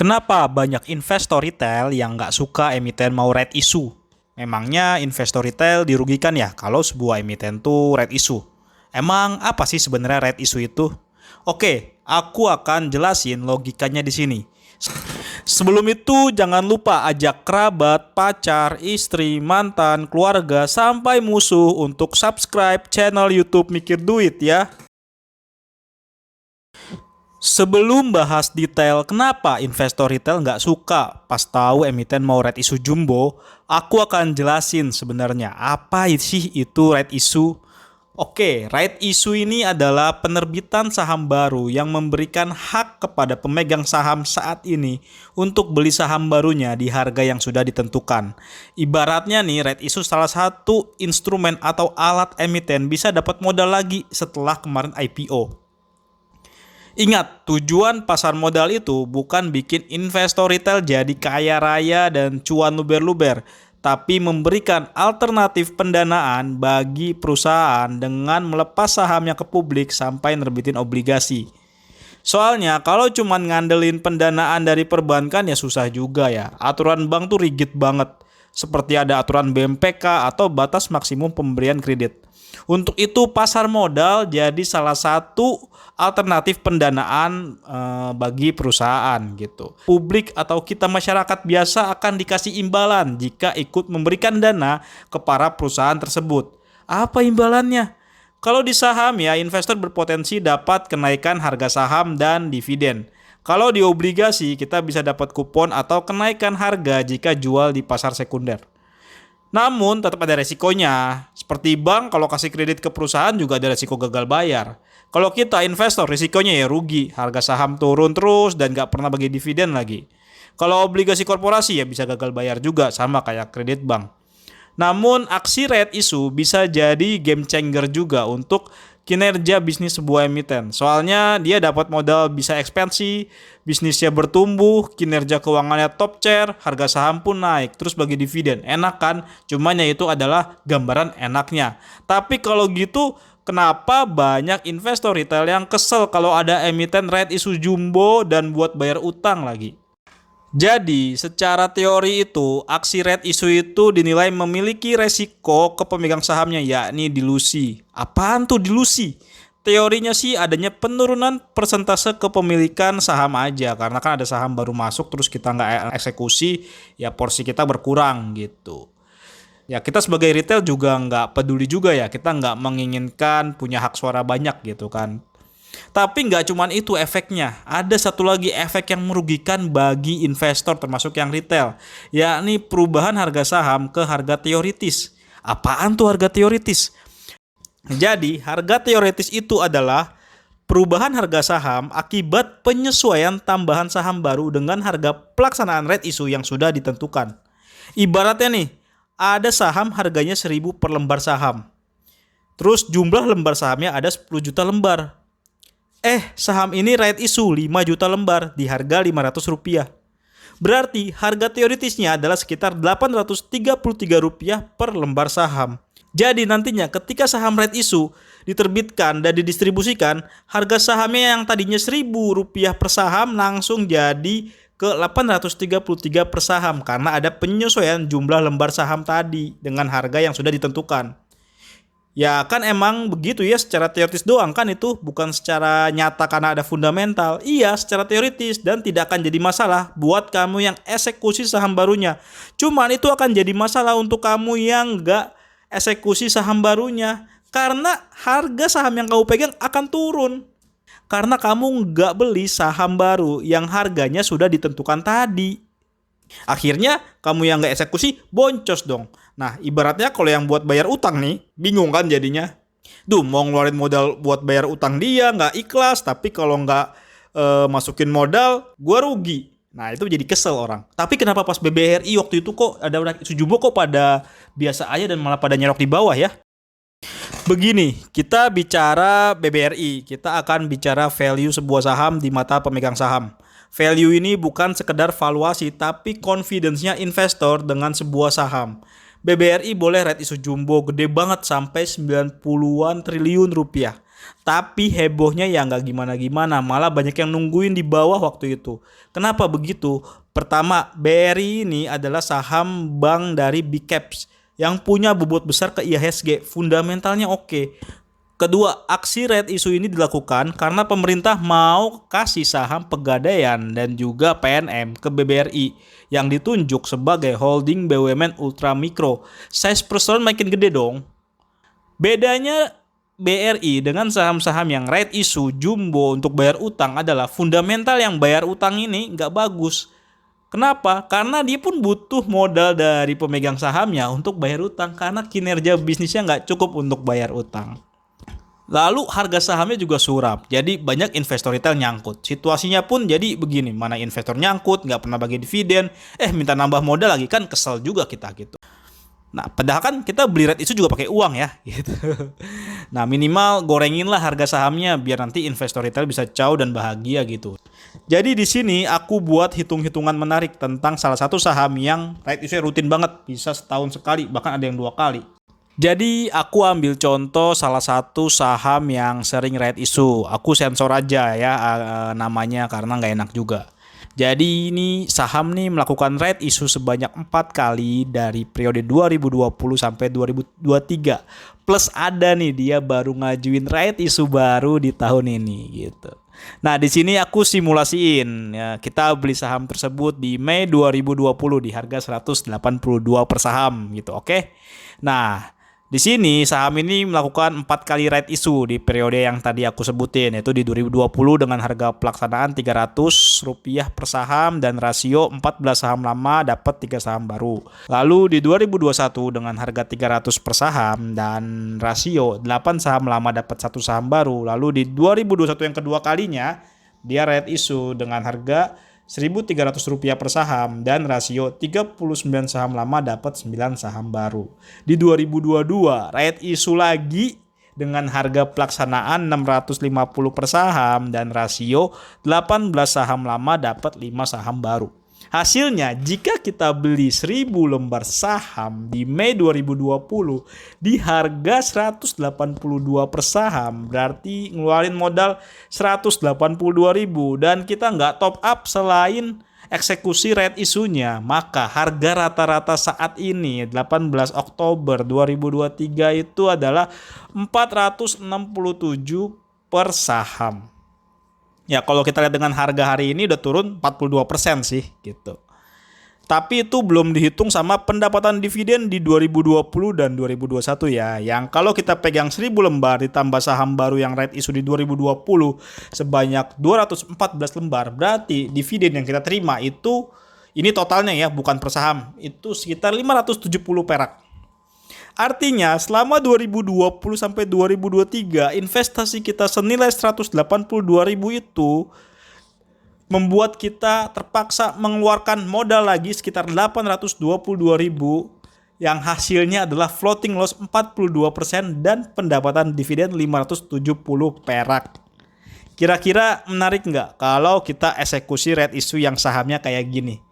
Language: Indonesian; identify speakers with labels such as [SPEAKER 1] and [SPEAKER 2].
[SPEAKER 1] Kenapa banyak investor retail yang nggak suka emiten mau red issue? Memangnya investor retail dirugikan ya kalau sebuah emiten tuh red issue? Emang apa sih sebenarnya red issue itu? Oke, aku akan jelasin logikanya di sini. Sebelum itu jangan lupa ajak kerabat, pacar, istri, mantan, keluarga, sampai musuh untuk subscribe channel YouTube Mikir Duit ya. Sebelum bahas detail kenapa investor retail nggak suka pas tahu emiten mau red issue jumbo, aku akan jelasin sebenarnya apa sih itu red issue. Oke, right issue ini adalah penerbitan saham baru yang memberikan hak kepada pemegang saham saat ini untuk beli saham barunya di harga yang sudah ditentukan. Ibaratnya nih, right issue salah satu instrumen atau alat emiten bisa dapat modal lagi setelah kemarin IPO. Ingat, tujuan pasar modal itu bukan bikin investor retail jadi kaya raya dan cuan luber-luber, tapi memberikan alternatif pendanaan bagi perusahaan dengan melepas sahamnya ke publik sampai nerbitin obligasi. Soalnya kalau cuma ngandelin pendanaan dari perbankan ya susah juga ya. Aturan bank tuh rigid banget. Seperti ada aturan BMPK atau batas maksimum pemberian kredit. Untuk itu pasar modal jadi salah satu alternatif pendanaan bagi perusahaan gitu. Publik atau kita masyarakat biasa akan dikasih imbalan jika ikut memberikan dana ke para perusahaan tersebut. Apa imbalannya? Kalau di saham ya investor berpotensi dapat kenaikan harga saham dan dividen. Kalau di obligasi kita bisa dapat kupon atau kenaikan harga jika jual di pasar sekunder. Namun tetap ada resikonya. Seperti bank kalau kasih kredit ke perusahaan juga ada resiko gagal bayar. Kalau kita investor risikonya ya rugi. Harga saham turun terus dan gak pernah bagi dividen lagi. Kalau obligasi korporasi ya bisa gagal bayar juga sama kayak kredit bank. Namun aksi red issue bisa jadi game changer juga untuk kinerja bisnis sebuah emiten. Soalnya dia dapat modal bisa ekspansi, bisnisnya bertumbuh, kinerja keuangannya top tier, harga saham pun naik, terus bagi dividen. Enak kan? Cuman ya itu adalah gambaran enaknya. Tapi kalau gitu kenapa banyak investor retail yang kesel kalau ada emiten red issue jumbo dan buat bayar utang lagi? Jadi, secara teori itu, aksi red issue itu dinilai memiliki resiko ke pemegang sahamnya, yakni dilusi. Apaan tuh dilusi? Teorinya sih adanya penurunan persentase kepemilikan saham aja, karena kan ada saham baru masuk terus kita nggak eksekusi, ya porsi kita berkurang gitu. Ya kita sebagai retail juga nggak peduli juga ya, kita nggak menginginkan punya hak suara banyak gitu kan. Tapi nggak cuman itu efeknya, ada satu lagi efek yang merugikan bagi investor termasuk yang retail, yakni perubahan harga saham ke harga teoritis. Apaan tuh harga teoritis? Jadi harga teoritis itu adalah perubahan harga saham akibat penyesuaian tambahan saham baru dengan harga pelaksanaan red issue yang sudah ditentukan. Ibaratnya nih, ada saham harganya 1.000 per lembar saham. Terus jumlah lembar sahamnya ada 10 juta lembar. Saham ini right issue 5 juta lembar di harga Rp500. Berarti harga teoritisnya adalah sekitar Rp833 per lembar saham. Jadi nantinya ketika saham right issue diterbitkan dan didistribusikan, harga sahamnya yang tadinya Rp1.000 per saham langsung jadi ke Rp833 per saham karena ada penyesuaian jumlah lembar saham tadi dengan harga yang sudah ditentukan. Ya kan emang begitu ya secara teoritis doang kan itu bukan secara nyata karena ada fundamental. Iya secara teoritis dan tidak akan jadi masalah buat kamu yang eksekusi saham barunya. Cuman itu akan jadi masalah untuk kamu yang nggak eksekusi saham barunya. Karena harga saham yang kamu pegang akan turun. Karena kamu nggak beli saham baru yang harganya sudah ditentukan tadi. Akhirnya kamu yang nggak eksekusi boncos dong. Nah ibaratnya kalau yang buat bayar utang nih bingung kan jadinya. Mau ngeluarin modal buat bayar utang dia nggak ikhlas. Tapi kalau nggak masukin modal gua rugi. Nah itu jadi kesel orang. Tapi kenapa pas BBRI waktu itu kok ada Sujumbo kok pada biasa aja dan malah pada nyerok di bawah ya. Begini, kita bicara BBRI, kita akan bicara value sebuah saham di mata pemegang saham. Value ini bukan sekedar valuasi, tapi confidence-nya investor dengan sebuah saham. BBRI boleh red issue jumbo gede banget sampai 90-an triliun rupiah. Tapi hebohnya ya nggak gimana-gimana, malah banyak yang nungguin di bawah waktu itu. Kenapa begitu? Pertama, BRI ini adalah saham bank dari Big Caps yang punya bobot besar ke IHSG, fundamentalnya oke. Kedua, aksi red issue ini dilakukan karena pemerintah mau kasih saham Pegadaian dan juga PNM ke BBRI yang ditunjuk sebagai holding BUMN Ultra Mikro. Size perseroan makin gede dong. Bedanya BRI dengan saham-saham yang red issue jumbo untuk bayar utang adalah fundamental yang bayar utang ini nggak bagus. Kenapa? Karena dia pun butuh modal dari pemegang sahamnya untuk bayar utang karena kinerja bisnisnya nggak cukup untuk bayar utang. Lalu harga sahamnya juga suram, jadi banyak investor retail nyangkut. Situasinya pun jadi begini, mana investor nyangkut, nggak pernah bagi dividen, minta nambah modal lagi, kan kesel juga kita gitu. Nah, padahal kan kita beli red issue juga pakai uang ya, gitu. Nah, minimal gorengin lah harga sahamnya biar nanti investor retail bisa caw dan bahagia gitu. Jadi di sini aku buat hitung-hitungan menarik tentang salah satu saham yang red issue rutin banget, bisa setahun sekali, bahkan ada yang 2 kali. Jadi aku ambil contoh salah satu saham yang sering red issue. Aku sensor aja ya namanya karena nggak enak juga. Jadi ini saham nih melakukan red issue sebanyak 4 kali dari periode 2020 sampai 2023. Plus ada nih dia baru ngajuin red issue baru di tahun ini gitu. Nah, di sini aku simulasiin ya, kita beli saham tersebut di Mei 2020 di harga 182 per saham gitu, oke? Nah, di sini saham ini melakukan 4 kali right issue di periode yang tadi aku sebutin, yaitu di 2020 dengan harga pelaksanaan Rp300 per saham dan rasio 14 saham lama dapat 3 saham baru. Lalu di 2021 dengan harga 300 per saham dan rasio 8 saham lama dapat 1 saham baru. Lalu di 2021 yang kedua kalinya dia right issue dengan harga Rp1.300 per saham dan rasio 39 saham lama dapat 9 saham baru. Di 2022 right issue lagi dengan harga pelaksanaan Rp650 per saham dan rasio 18 saham lama dapat 5 saham baru. Hasilnya, jika kita beli 1000 lembar saham di Mei 2020 di harga 182 per saham, berarti ngeluarin modal 182.000 dan kita nggak top up selain eksekusi red issue-nya, maka harga rata-rata saat ini 18 Oktober 2023 itu adalah 467 per saham. Ya kalau kita lihat dengan harga hari ini udah turun 42% sih gitu. Tapi itu belum dihitung sama pendapatan dividen di 2020 dan 2021 ya. Yang kalau kita pegang 1000 lembar ditambah saham baru yang right issue di 2020 sebanyak 214 lembar, berarti dividen yang kita terima itu, ini totalnya ya bukan per saham, itu sekitar 570 perak. Artinya selama 2020 sampai 2023 investasi kita senilai 182.000 itu membuat kita terpaksa mengeluarkan modal lagi sekitar 822.000 yang hasilnya adalah floating loss 42% dan pendapatan dividen 570 perak. Kira-kira menarik nggak kalau kita eksekusi red issue yang sahamnya kayak gini?